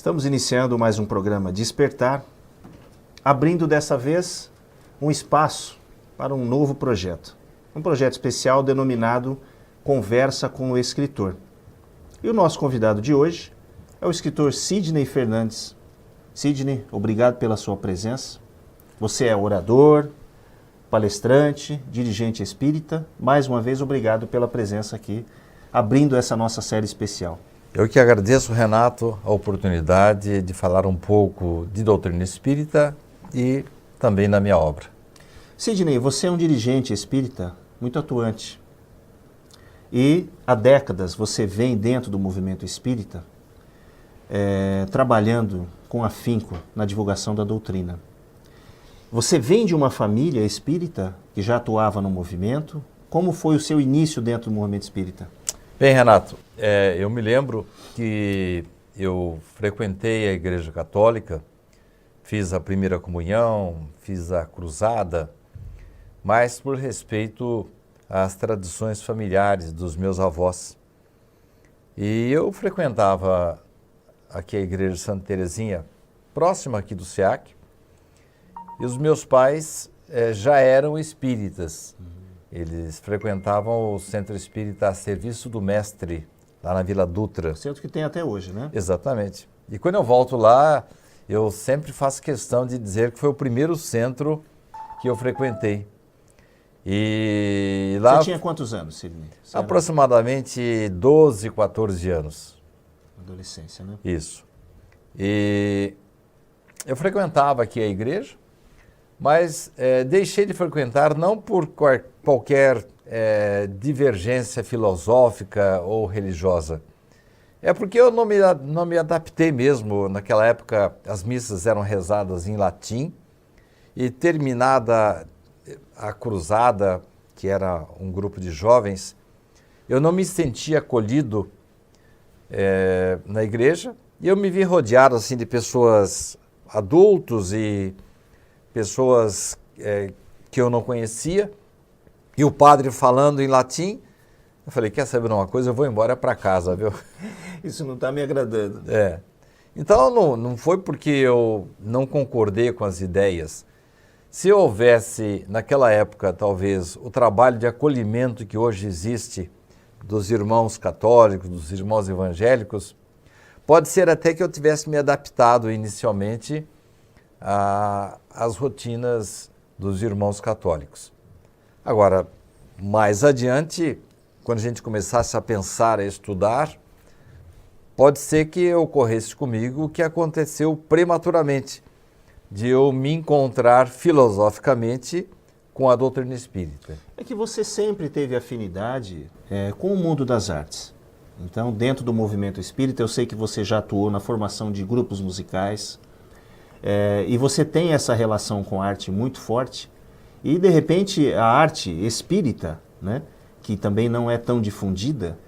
Estamos iniciando mais um programa Despertar, abrindo dessa vez um espaço para um novo projeto. Um projeto especial denominado Conversa com o Escritor. E o nosso convidado de hoje é o escritor Sidney Fernandes. Sidney, obrigado pela sua presença. Você é orador, palestrante, dirigente espírita. Mais uma vez, obrigado pela presença aqui, abrindo essa nossa série especial. Eu que agradeço, Renato, a oportunidade de falar um pouco de doutrina espírita e também na minha obra. Sidney, você é um dirigente espírita muito atuante. E há décadas você vem dentro do movimento espírita trabalhando com afinco na divulgação da doutrina. Você vem de uma família espírita que já atuava no movimento. Como foi o seu início dentro do movimento espírita? Bem, Renato, eu me lembro que eu frequentei a Igreja Católica, fiz a primeira comunhão, fiz a cruzada, mas por respeito às tradições familiares dos meus avós. E eu frequentava aqui a Igreja de Santa Teresinha, próxima aqui do SEAC, e os meus pais já eram espíritas. Eles frequentavam o Centro Espírita a Serviço do Mestre, lá na Vila Dutra. O centro que tem até hoje, né? Exatamente. E quando eu volto lá, eu sempre faço questão de dizer que foi o primeiro centro que eu frequentei. E lá... Você tinha quantos anos, Sidney? Aproximadamente 12, 14 anos. Adolescência, né? Isso. E eu frequentava aqui a igreja, mas deixei de frequentar não por qualquer divergência filosófica ou religiosa. É porque eu não me adaptei mesmo. Naquela época as missas eram rezadas em latim e terminada a cruzada, que era um grupo de jovens, eu não me sentia acolhido na igreja e eu me vi rodeado assim, de pessoas adultos e pessoas que eu não conhecia, e o padre falando em latim. Eu falei, quer saber de uma coisa? Eu vou embora para casa, viu? Isso não está me agradando. Então não foi porque eu não concordei com as ideias. Se houvesse, naquela época, talvez, o trabalho de acolhimento que hoje existe dos irmãos católicos, dos irmãos evangélicos, pode ser até que eu tivesse me adaptado inicialmente às rotinas dos irmãos católicos. Agora, mais adiante, quando a gente começasse a pensar, a estudar, pode ser que ocorresse comigo o que aconteceu prematuramente, de eu me encontrar filosoficamente com a doutrina espírita. É que você sempre teve afinidade com o mundo das artes. Então, dentro do movimento espírita, eu sei que você já atuou na formação de grupos musicais, e você tem essa relação com a arte muito forte, e de repente a arte espírita, né, que também não é tão difundida,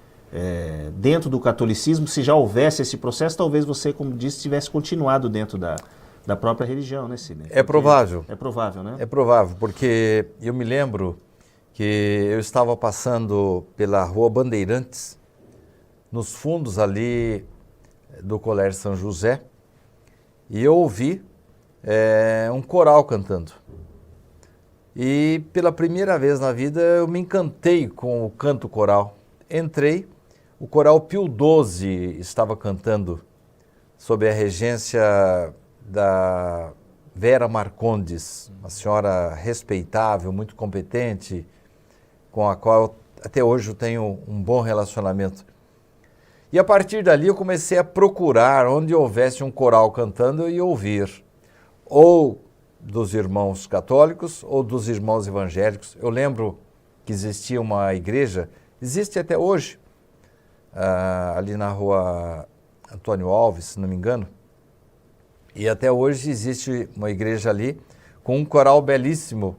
dentro do catolicismo, se já houvesse esse processo, talvez você, como disse, tivesse continuado dentro da própria religião, né, Sidney? É provável. É provável, né? É provável, porque eu me lembro que eu estava passando pela Rua Bandeirantes, nos fundos ali do Colégio São José, e eu ouvi um coral cantando. E pela primeira vez na vida eu me encantei com o canto coral. Entrei, o coral Pio XII estava cantando sob a regência da Vera Marcondes, uma senhora respeitável, muito competente, com a qual até hoje eu tenho um bom relacionamento. E a partir dali eu comecei a procurar onde houvesse um coral cantando, eu ia ouvir, ou dos irmãos católicos ou dos irmãos evangélicos. Eu lembro que existia uma igreja, existe até hoje, ali na Rua Antônio Alves, se não me engano, e até hoje existe uma igreja ali com um coral belíssimo.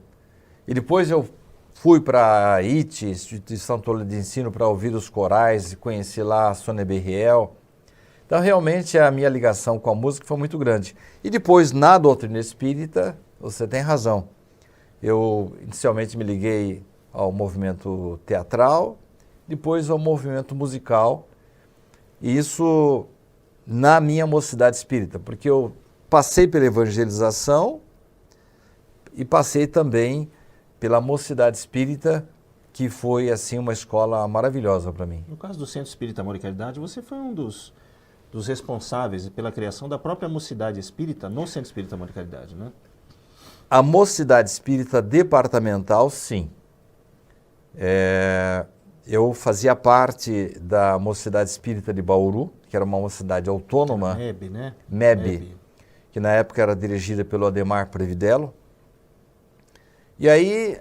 E depois eu fui para a IT, Instituição Toledo de Ensino, para ouvir os corais e conheci lá a Sônia Berriel. Então, realmente, a minha ligação com a música foi muito grande. E depois, na doutrina espírita, você tem razão. Eu, inicialmente, me liguei ao movimento teatral, depois ao movimento musical. E isso na minha mocidade espírita, porque eu passei pela evangelização e passei também pela mocidade espírita, que foi assim uma escola maravilhosa para mim. No caso do Centro Espírita Amor e Caridade, você foi um dos responsáveis pela criação da própria mocidade espírita no Centro Espírita Amor e Caridade, né? A mocidade espírita departamental, sim. Eu fazia parte da mocidade espírita de Bauru, que era uma mocidade autônoma. MEB, né? MEB, que na época era dirigida pelo Ademar Previdelo. E aí,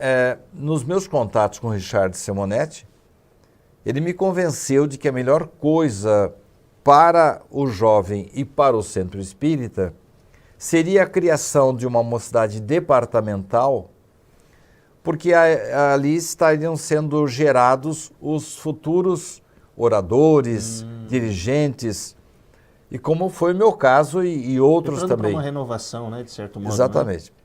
nos meus contatos com o Richard Simonetti, ele me convenceu de que a melhor coisa para o jovem e para o centro espírita seria a criação de uma mocidade departamental, porque ali estariam sendo gerados os futuros oradores, dirigentes, e como foi o meu caso e outros também. Para uma renovação, né, de certo modo. Exatamente. Né?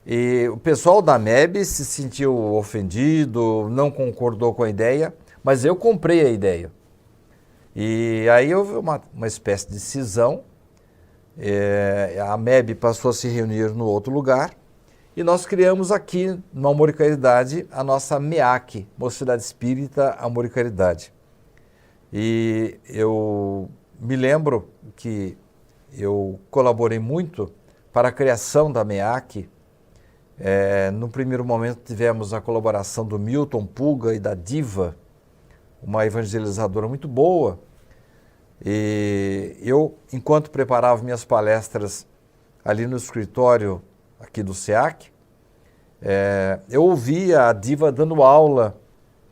E o pessoal da MEB se sentiu ofendido, não concordou com a ideia, mas eu comprei a ideia. E aí houve uma espécie de cisão, a MEB passou a se reunir no outro lugar, e nós criamos aqui, no Amor e Caridade, a nossa MEAC, Mocidade Espírita Amor e Caridade. E eu me lembro que eu colaborei muito para a criação da MEAC. No primeiro momento tivemos a colaboração do Milton Pulga e da Diva, uma evangelizadora muito boa. E eu, enquanto preparava minhas palestras ali no escritório aqui do SEAC, eu ouvia a Diva dando aula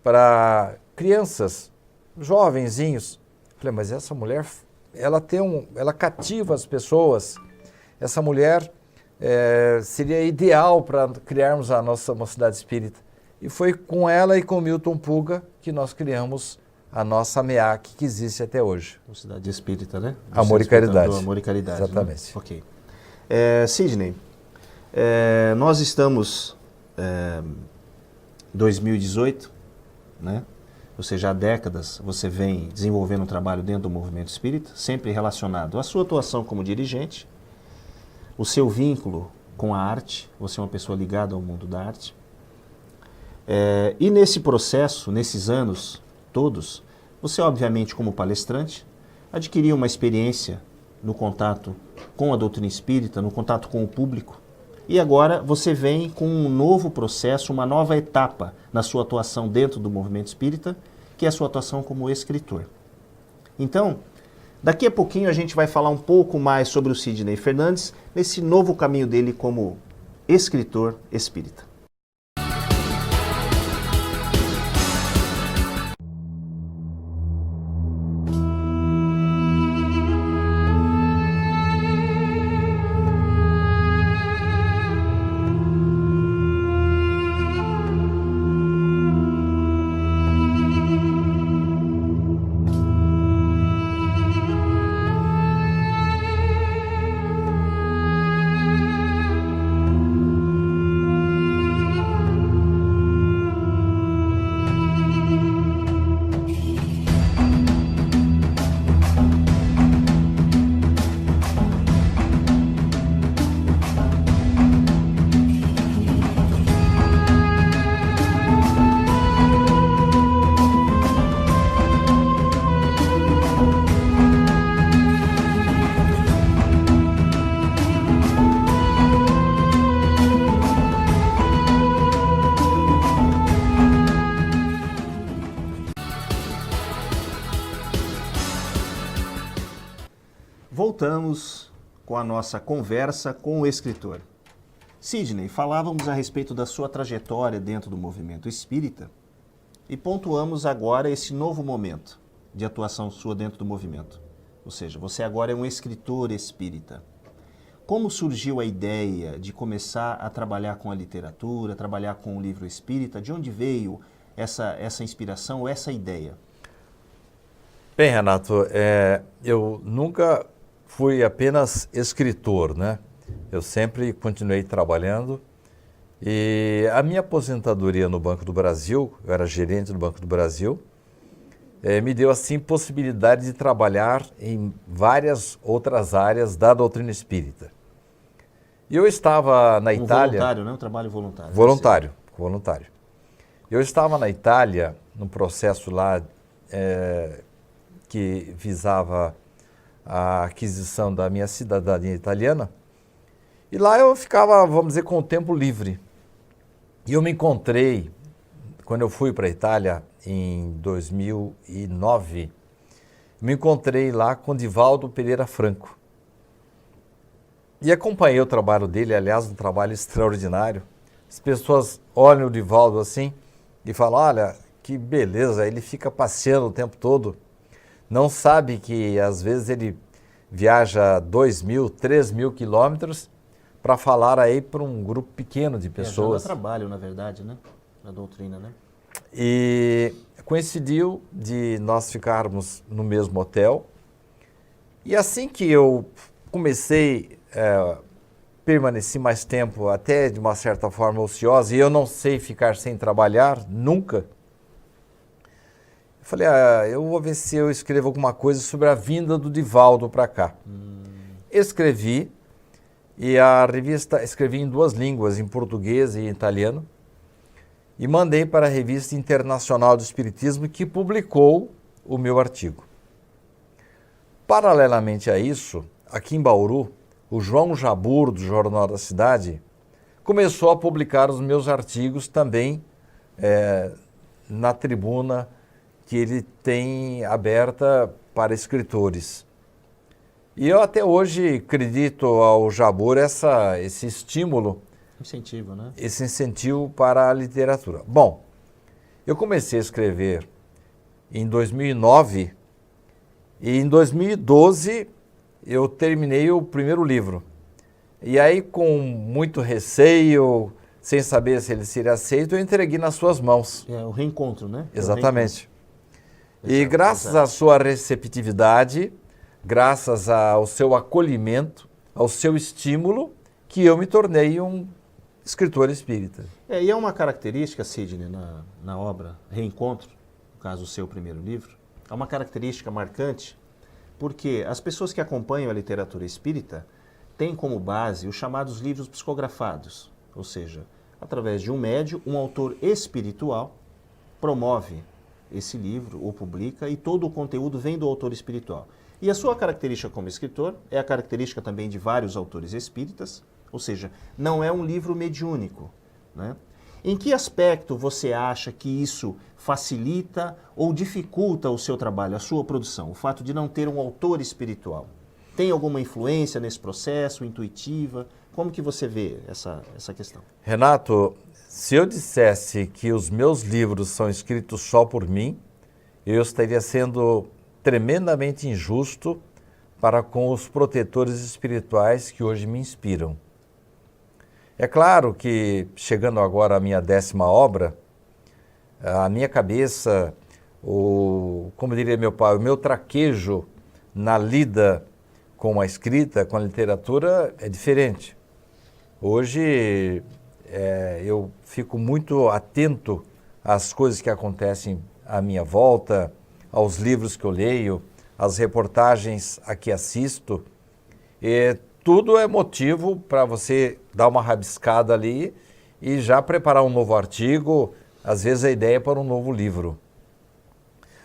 para crianças, jovenzinhos. Falei, mas essa mulher, ela cativa as pessoas. Essa mulher seria ideal para criarmos a nossa mocidade espírita. E foi com ela e com o Milton Pulga que nós criamos a nossa MEAC, que existe até hoje. Mocidade Espírita, né? Amor e Caridade. Amor e Caridade. Exatamente. Né? Ok. Sidney, nós estamos em 2018, né? Ou seja, há décadas você vem desenvolvendo um trabalho dentro do movimento espírita, sempre relacionado à sua atuação como dirigente, o seu vínculo com a arte, você é uma pessoa ligada ao mundo da arte. E nesse processo, nesses anos todos, você obviamente como palestrante, adquiriu uma experiência no contato com a doutrina espírita, no contato com o público, e agora você vem com um novo processo, uma nova etapa na sua atuação dentro do movimento espírita, que é a sua atuação como escritor. Então, daqui a pouquinho a gente vai falar um pouco mais sobre o Sidney Fernandes, nesse novo caminho dele como escritor espírita. Voltamos com a nossa conversa com o escritor. Sidney, falávamos a respeito da sua trajetória dentro do movimento espírita e pontuamos agora esse novo momento de atuação sua dentro do movimento. Ou seja, você agora é um escritor espírita. Como surgiu a ideia de começar a trabalhar com a literatura, trabalhar com o livro espírita? De onde veio essa inspiração ou essa ideia? Bem, Renato, eu nunca fui apenas escritor, né? Eu sempre continuei trabalhando e a minha aposentadoria no Banco do Brasil, eu era gerente do Banco do Brasil, me deu assim possibilidade de trabalhar em várias outras áreas da doutrina espírita. E eu estava na Itália... voluntário, né? Um trabalho voluntário. Voluntário. Eu estava na Itália, num processo lá que visava a aquisição da minha cidadania italiana. E lá eu ficava, vamos dizer, com o tempo livre. E eu me encontrei, quando eu fui para a Itália em 2009, me encontrei lá com Divaldo Pereira Franco. E acompanhei o trabalho dele, aliás, um trabalho extraordinário. As pessoas olham o Divaldo assim e falam, olha, que beleza, ele fica passeando o tempo todo. Não sabe que às vezes ele viaja 2.000, 3.000 quilômetros para falar aí para um grupo pequeno de pessoas. É trabalho, na verdade, né? Na doutrina, né? E coincidiu de nós ficarmos no mesmo hotel. E assim que eu comecei, permaneci mais tempo, até de uma certa forma ociosa, e eu não sei ficar sem trabalhar, nunca. Eu falei, eu vou ver se eu escrevo alguma coisa sobre a vinda do Divaldo para cá. Escrevi, e a revista, escrevi em 2 línguas, em português e em italiano, e mandei para a Revista Internacional do Espiritismo, que publicou o meu artigo. Paralelamente a isso, aqui em Bauru, o João Jabur, do Jornal da Cidade, começou a publicar os meus artigos também na tribuna que ele tem aberta para escritores. E eu até hoje acredito ao Jabur esse estímulo, incentivo, né? Esse incentivo para a literatura. Bom, eu comecei a escrever em 2009 e em 2012 eu terminei o primeiro livro. E aí, com muito receio, sem saber se ele seria aceito, eu entreguei nas suas mãos. É o reencontro, né? Exatamente. E graças à sua receptividade, graças ao seu acolhimento, ao seu estímulo, que eu me tornei um escritor espírita. E é uma característica, Sidney, na obra Reencontro, no caso o seu primeiro livro, é uma característica marcante, porque as pessoas que acompanham a literatura espírita têm como base os chamados livros psicografados, ou seja, através de um médium, um autor espiritual promove esse livro, o publica, e todo o conteúdo vem do autor espiritual. E a sua característica como escritor é a característica também de vários autores espíritas, ou seja, não é um livro mediúnico, né? Em que aspecto você acha que isso facilita ou dificulta o seu trabalho, a sua produção? O fato de não ter um autor espiritual. Tem alguma influência nesse processo, intuitiva? Como que você vê essa questão? Renato, se eu dissesse que os meus livros são escritos só por mim, eu estaria sendo tremendamente injusto para com os protetores espirituais que hoje me inspiram. É claro que, chegando agora à minha 10ª obra, a minha cabeça, como diria meu pai, o meu traquejo na lida com a escrita, com a literatura, é diferente. Hoje eu fico muito atento às coisas que acontecem à minha volta, aos livros que eu leio, às reportagens a que assisto. Tudo é motivo para você dar uma rabiscada ali e já preparar um novo artigo, às vezes a ideia é para um novo livro.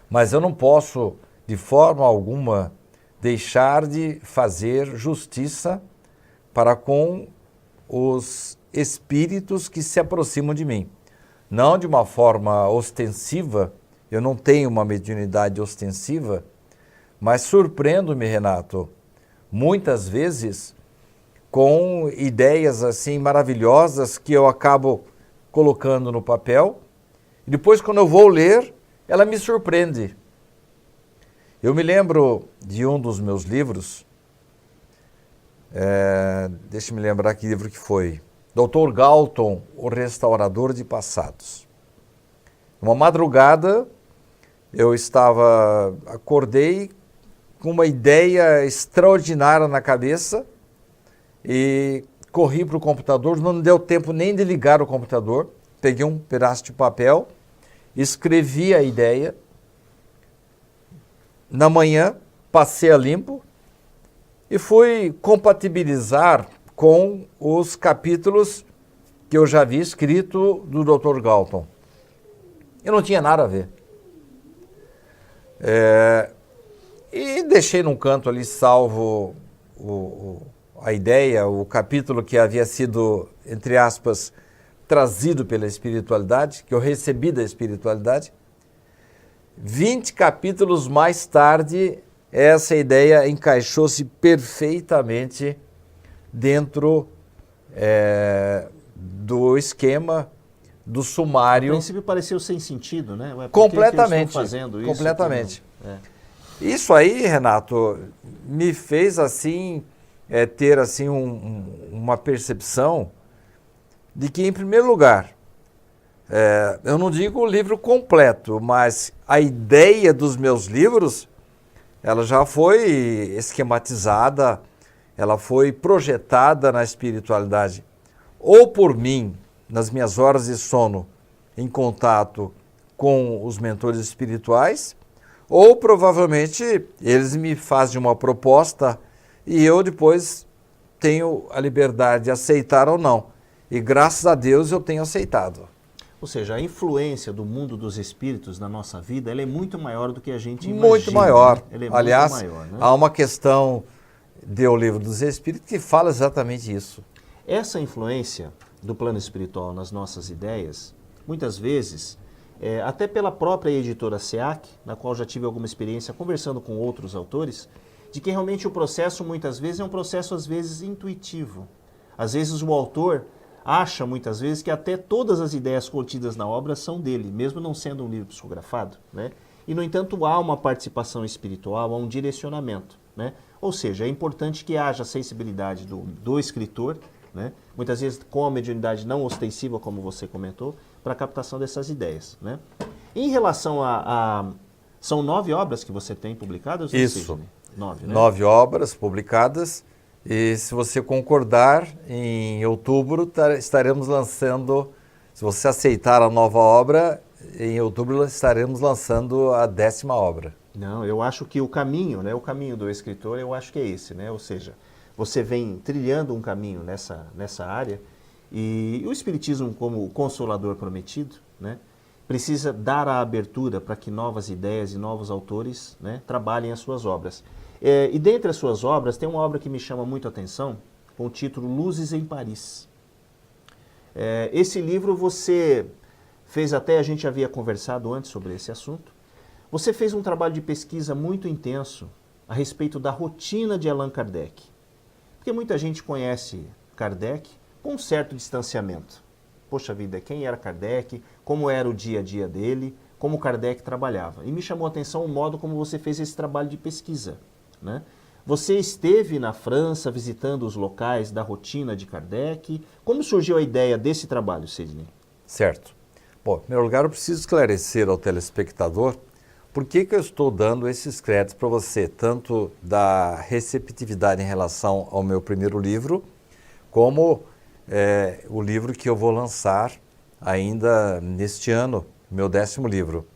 Mas eu não posso, de forma alguma, deixar de fazer justiça para com os espíritos que se aproximam de mim. Não de uma forma ostensiva, eu não tenho uma mediunidade ostensiva, mas surpreendo-me, Renato, muitas vezes com ideias assim maravilhosas que eu acabo colocando no papel e depois, quando eu vou ler, ela me surpreende. Eu me lembro de um dos meus livros, deixa eu me lembrar que livro que foi, Dr. Galton, o Restaurador de Passados. Uma madrugada, eu acordei com uma ideia extraordinária na cabeça e corri para o computador, não deu tempo nem de ligar o computador, peguei um pedaço de papel, escrevi a ideia na manhã, passei a limpo e fui compatibilizar com os capítulos que eu já havia escrito do Dr. Galton. E não tinha nada a ver. E deixei num canto ali salvo a ideia, o capítulo que havia sido, entre aspas, trazido pela espiritualidade, que eu recebi da espiritualidade. 20 capítulos mais tarde, essa ideia encaixou-se perfeitamente dentro do esquema do sumário. No princípio pareceu sem sentido, né? Completamente. Fazendo isso, completamente. Isso aí, Renato, me fez assim ter assim uma percepção de que, em primeiro lugar, eu não digo o livro completo, mas a ideia dos meus livros, ela já foi esquematizada, ela foi projetada na espiritualidade, ou por mim, nas minhas horas de sono, em contato com os mentores espirituais, ou provavelmente eles me fazem uma proposta e eu depois tenho a liberdade de aceitar ou não. E graças a Deus eu tenho aceitado. Ou seja, a influência do mundo dos espíritos na nossa vida, ela é muito maior do que a gente imagina. Muito maior. Né? Ela é Aliás, muito maior, né? há uma questão do Livro dos Espíritos que fala exatamente isso. Essa influência do plano espiritual nas nossas ideias, muitas vezes, até pela própria editora SEAC, na qual já tive alguma experiência conversando com outros autores, de que realmente o processo muitas vezes é um processo às vezes intuitivo. Às vezes o autor acha muitas vezes que até todas as ideias contidas na obra são dele, mesmo não sendo um livro psicografado, né? E no entanto há uma participação espiritual, há um direcionamento, né? Ou seja, é importante que haja sensibilidade do escritor, né? Muitas vezes com a mediunidade não ostensiva, como você comentou, para a captação dessas ideias, né? Em relação são 9 obras que você tem publicadas? Isso. 9, né? 9 obras publicadas. E se você concordar, em outubro estaremos lançando, se você aceitar a nova obra, em outubro estaremos lançando a 10ª obra. Não, eu acho que o caminho, né, o caminho do escritor, eu acho que é esse, né? Ou seja, você vem trilhando um caminho nessa área e o Espiritismo, como consolador prometido, né, precisa dar a abertura para que novas ideias e novos autores, né, trabalhem as suas obras. E dentre as suas obras, tem uma obra que me chama muito a atenção, com o título Luzes em Paris. Esse livro você fez a gente havia conversado antes sobre esse assunto. Você fez um trabalho de pesquisa muito intenso a respeito da rotina de Allan Kardec. Porque muita gente conhece Kardec com um certo distanciamento. Poxa vida, quem era Kardec? Como era o dia a dia dele? Como Kardec trabalhava? E me chamou a atenção o modo como você fez esse trabalho de pesquisa, né? Você esteve na França visitando os locais da rotina de Kardec. Como surgiu a ideia desse trabalho, Sidney? Certo. Bom, em primeiro lugar, eu preciso esclarecer ao telespectador por que eu estou dando esses créditos para você, tanto da receptividade em relação ao meu primeiro livro, como o livro que eu vou lançar ainda neste ano, meu 10º livro.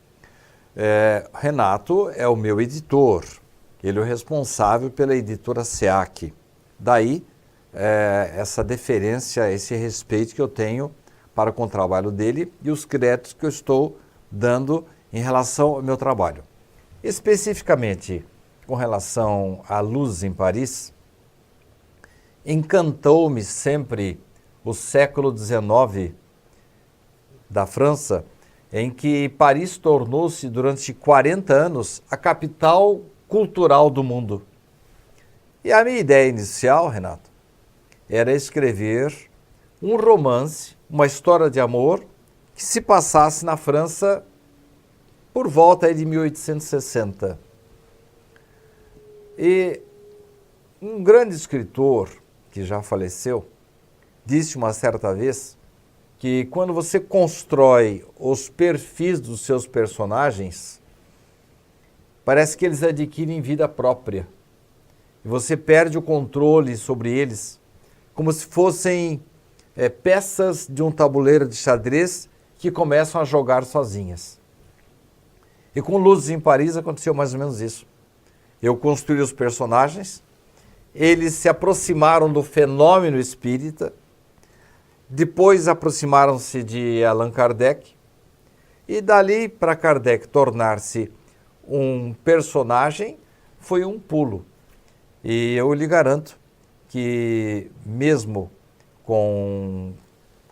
Renato é o meu editor, ele é o responsável pela editora SEAC. Daí, essa deferência, esse respeito que eu tenho para com o trabalho dele e os créditos que eu estou dando em relação ao meu trabalho. Especificamente, com relação a Luzes em Paris, encantou-me sempre o século XIX da França, em que Paris tornou-se, durante 40 anos, a capital cultural do mundo. E a minha ideia inicial, Renato, era escrever um romance, uma história de amor, que se passasse na França por volta de 1860. E um grande escritor, que já faleceu, disse uma certa vez que quando você constrói os perfis dos seus personagens, parece que eles adquirem vida própria. E você perde o controle sobre eles, como se fossem peças de um tabuleiro de xadrez que começam a jogar sozinhas. E com Luzes em Paris aconteceu mais ou menos isso. Eu construí os personagens, eles se aproximaram do fenômeno espírita, depois aproximaram-se de Allan Kardec, e dali para Kardec tornar-se um personagem foi um pulo. E eu lhe garanto que mesmo com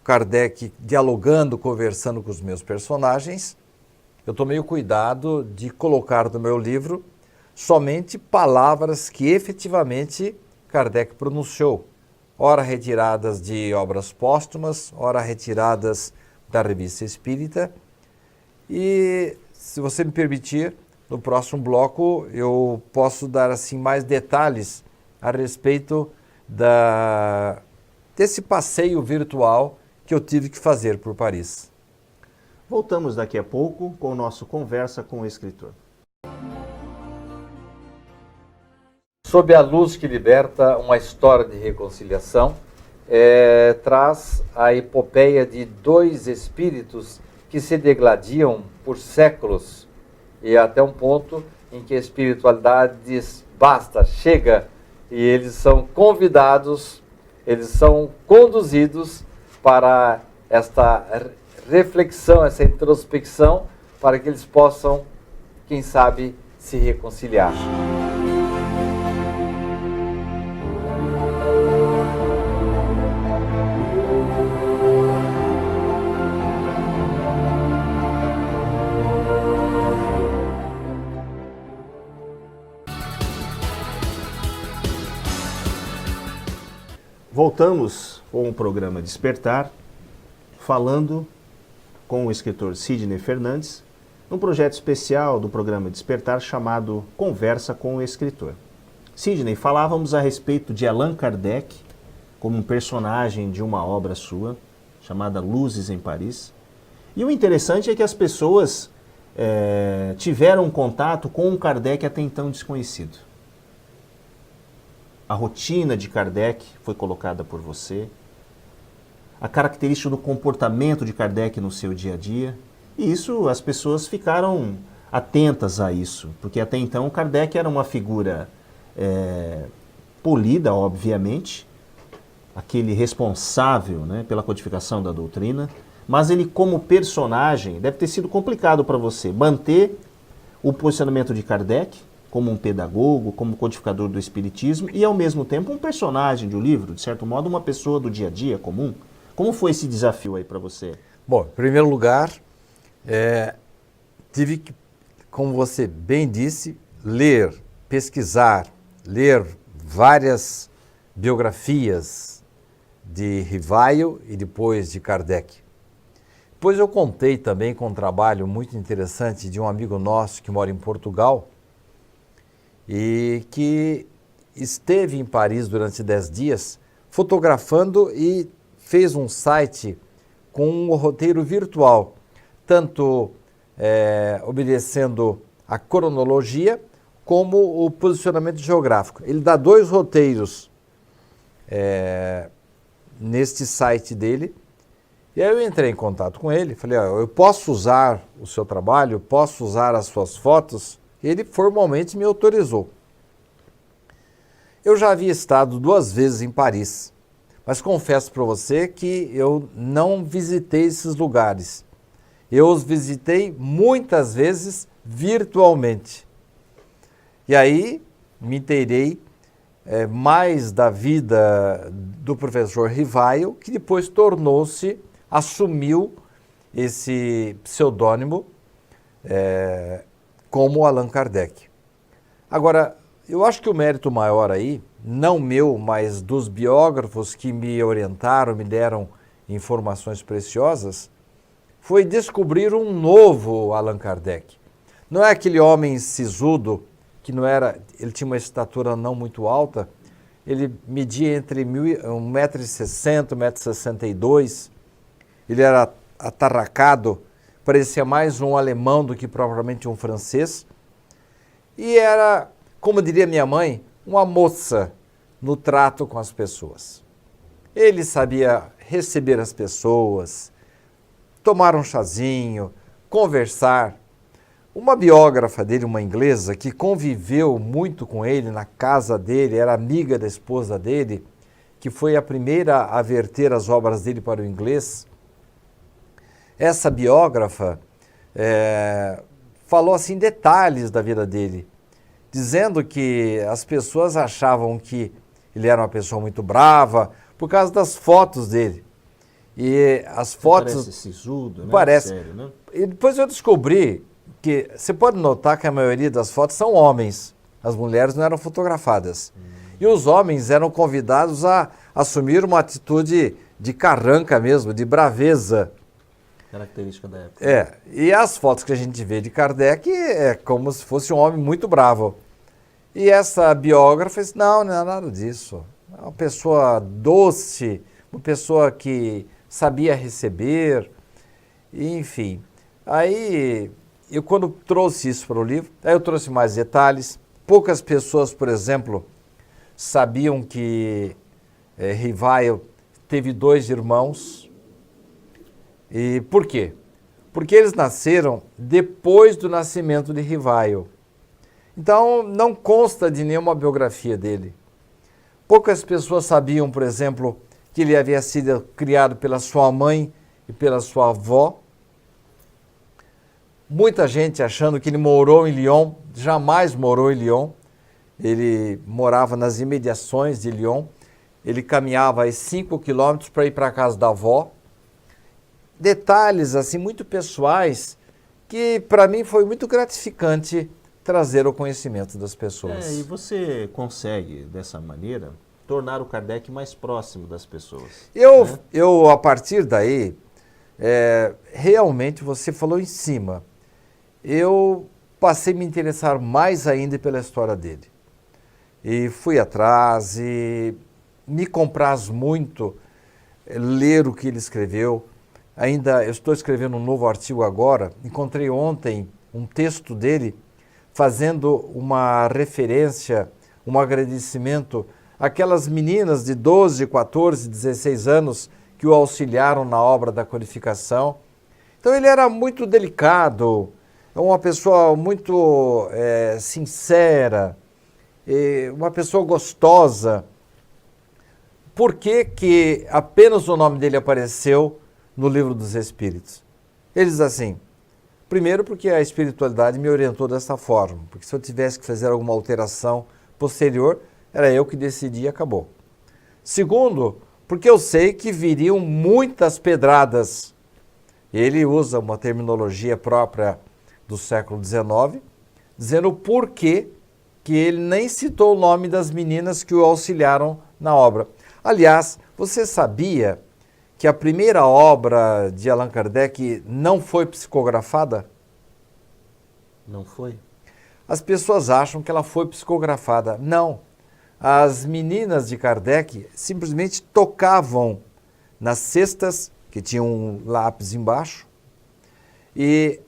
Kardec dialogando, conversando com os meus personagens, eu tomei o cuidado de colocar no meu livro somente palavras que efetivamente Kardec pronunciou, ora retiradas de obras póstumas, ora retiradas da Revista Espírita. E, se você me permitir, no próximo bloco eu posso dar assim mais detalhes a respeito desse passeio virtual que eu tive que fazer por Paris. Voltamos daqui a pouco com o nosso Conversa com o Escritor. Sob a Luz que Liberta, uma história de reconciliação, traz a epopeia de dois espíritos que se degladiam por séculos e até um ponto em que a espiritualidade diz basta, chega, e eles são convidados, eles são conduzidos para esta reflexão, essa introspecção, para que eles possam, quem sabe, se reconciliar. Voltamos com o programa Despertar, falando com o escritor Sidney Fernandes, num projeto especial do programa Despertar chamado Conversa com o Escritor. Sidney, falávamos a respeito de Allan Kardec como um personagem de uma obra sua, chamada Luzes em Paris. E o interessante é que as pessoas tiveram contato com um Kardec até então desconhecido. A rotina de Kardec foi colocada por você, a característica do comportamento de Kardec no seu dia a dia, e isso as pessoas ficaram atentas a isso, porque até então Kardec era uma figura polida, obviamente, aquele responsável, né, pela codificação da doutrina, mas ele como personagem deve ter sido complicado para você manter o posicionamento de Kardec como um pedagogo, como codificador do espiritismo e ao mesmo tempo um personagem de um livro, de certo modo uma pessoa do dia a dia comum. Como foi esse desafio aí para você? Bom, em primeiro lugar, tive que, como você bem disse, ler, pesquisar, ler várias biografias de Rivaio e depois de Kardec. Depois eu contei também com um trabalho muito interessante de um amigo nosso que mora em Portugal e que esteve em Paris durante 10 dias fotografando e fez um site com um roteiro virtual, tanto obedecendo a cronologia como o posicionamento geográfico. Ele dá 2 roteiros neste site dele. E aí eu entrei em contato com ele, falei, eu posso usar o seu trabalho, posso usar as suas fotos? Ele formalmente me autorizou. Eu já havia estado 2 vezes em Paris, mas confesso para você que eu não visitei esses lugares. Eu os visitei muitas vezes virtualmente. E aí me inteirei mais da vida do professor Rivaio, que depois assumiu esse pseudônimo como Allan Kardec. Agora, eu acho que o mérito maior aí, não meu, mas dos biógrafos que me orientaram, me deram informações preciosas, foi descobrir um novo Allan Kardec. Não é aquele homem sisudo, que não era, ele tinha uma estatura não muito alta, ele media entre 1,60 m, 1,62 m, ele era atarracado, parecia mais um alemão do que propriamente um francês, e era, como diria minha mãe, uma moça no trato com as pessoas. Ele sabia receber as pessoas, tomar um chazinho, conversar. Uma biógrafa dele, uma inglesa, que conviveu muito com ele na casa dele, era amiga da esposa dele, que foi a primeira a verter as obras dele para o inglês. Essa biógrafa falou assim detalhes da vida dele, dizendo que as pessoas achavam que ele era uma pessoa muito brava por causa das fotos dele. E as fotos... Parece sisudo, né? Parece. Sério, né? E depois eu descobri que você pode notar que a maioria das fotos são homens. As mulheres não eram fotografadas. E os homens eram convidados a assumir uma atitude de carranca mesmo, de braveza. Característica da época. E as fotos que a gente vê de Kardec é como se fosse um homem muito bravo. E essa biógrafa disse, não é nada disso. É uma pessoa doce, uma pessoa que sabia receber, enfim. Aí, eu quando trouxe isso para o livro, aí eu trouxe mais detalhes. Poucas pessoas, por exemplo, sabiam que Rivaio teve 2 irmãos. E por quê? Porque eles nasceram depois do nascimento de Rivaio. Então, não consta de nenhuma biografia dele. Poucas pessoas sabiam, por exemplo, que ele havia sido criado pela sua mãe e pela sua avó. Muita gente achando que ele morou em Lyon, jamais morou em Lyon. Ele morava nas imediações de Lyon. Ele caminhava aí 5 quilômetros para ir para a casa da avó. Detalhes assim muito pessoais que para mim foi muito gratificante trazer ao conhecimento das pessoas. E você consegue, dessa maneira, tornar o Kardec mais próximo das pessoas. Eu a partir daí, realmente você falou em cima, eu passei a me interessar mais ainda pela história dele. E fui atrás e me compraz muito ler o que ele escreveu. Ainda eu estou escrevendo um novo artigo agora, encontrei ontem um texto dele fazendo uma referência, um agradecimento àquelas meninas de 12, 14, 16 anos que o auxiliaram na obra da codificação. Então ele era muito delicado, uma pessoa muito sincera, uma pessoa gostosa. Por que que apenas o nome dele apareceu no Livro dos Espíritos? Ele diz assim, primeiro porque a espiritualidade me orientou dessa forma, porque se eu tivesse que fazer alguma alteração posterior, era eu que decidia e acabou. Segundo, porque eu sei que viriam muitas pedradas. Ele usa uma terminologia própria do século XIX, dizendo o porquê que ele nem citou o nome das meninas que o auxiliaram na obra. Aliás, você sabia que a primeira obra de Allan Kardec não foi psicografada? Não foi? As pessoas acham que ela foi psicografada. Não. As meninas de Kardec simplesmente tocavam nas cestas, que tinham um lápis embaixo, e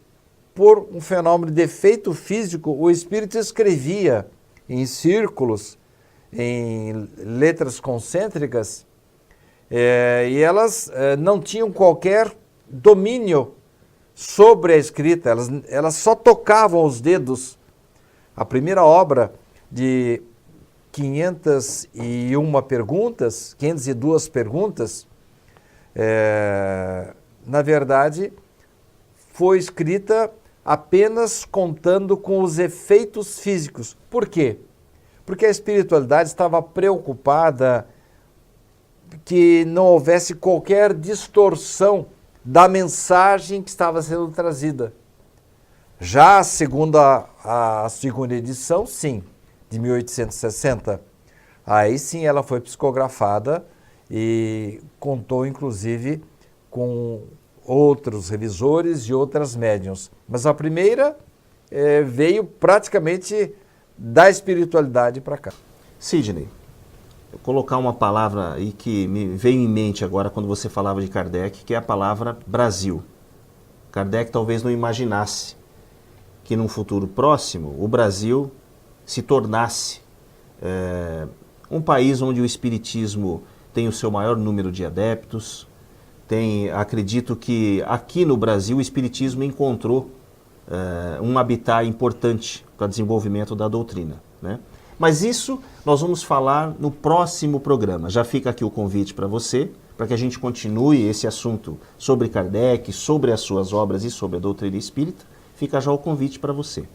por um fenômeno de efeito físico, o espírito escrevia em círculos, em letras concêntricas, e elas não tinham qualquer domínio sobre a escrita, elas só tocavam os dedos. A primeira obra de 502 perguntas, na verdade, foi escrita apenas contando com os efeitos físicos. Por quê? Porque a espiritualidade estava preocupada que não houvesse qualquer distorção da mensagem que estava sendo trazida. Já a segunda edição, sim, de 1860, aí sim ela foi psicografada e contou inclusive com outros revisores e outras médiuns. Mas a primeira veio praticamente da espiritualidade para cá. Sidney, vou colocar uma palavra aí que me veio em mente agora quando você falava de Kardec, que é a palavra Brasil. Kardec talvez não imaginasse que num futuro próximo o Brasil se tornasse um país onde o espiritismo tem o seu maior número de adeptos. Acredito que aqui no Brasil o espiritismo encontrou um habitat importante para o desenvolvimento da doutrina, né? Mas isso nós vamos falar no próximo programa. Já fica aqui o convite para você, para que a gente continue esse assunto sobre Kardec, sobre as suas obras e sobre a doutrina espírita. Fica já o convite para você.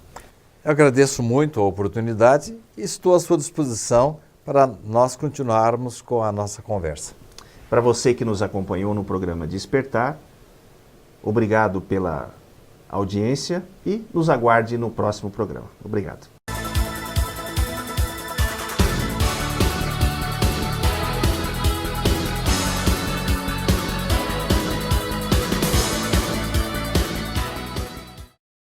Eu agradeço muito a oportunidade e estou à sua disposição para nós continuarmos com a nossa conversa. Para você que nos acompanhou no programa Despertar, obrigado pela audiência e nos aguarde no próximo programa. Obrigado.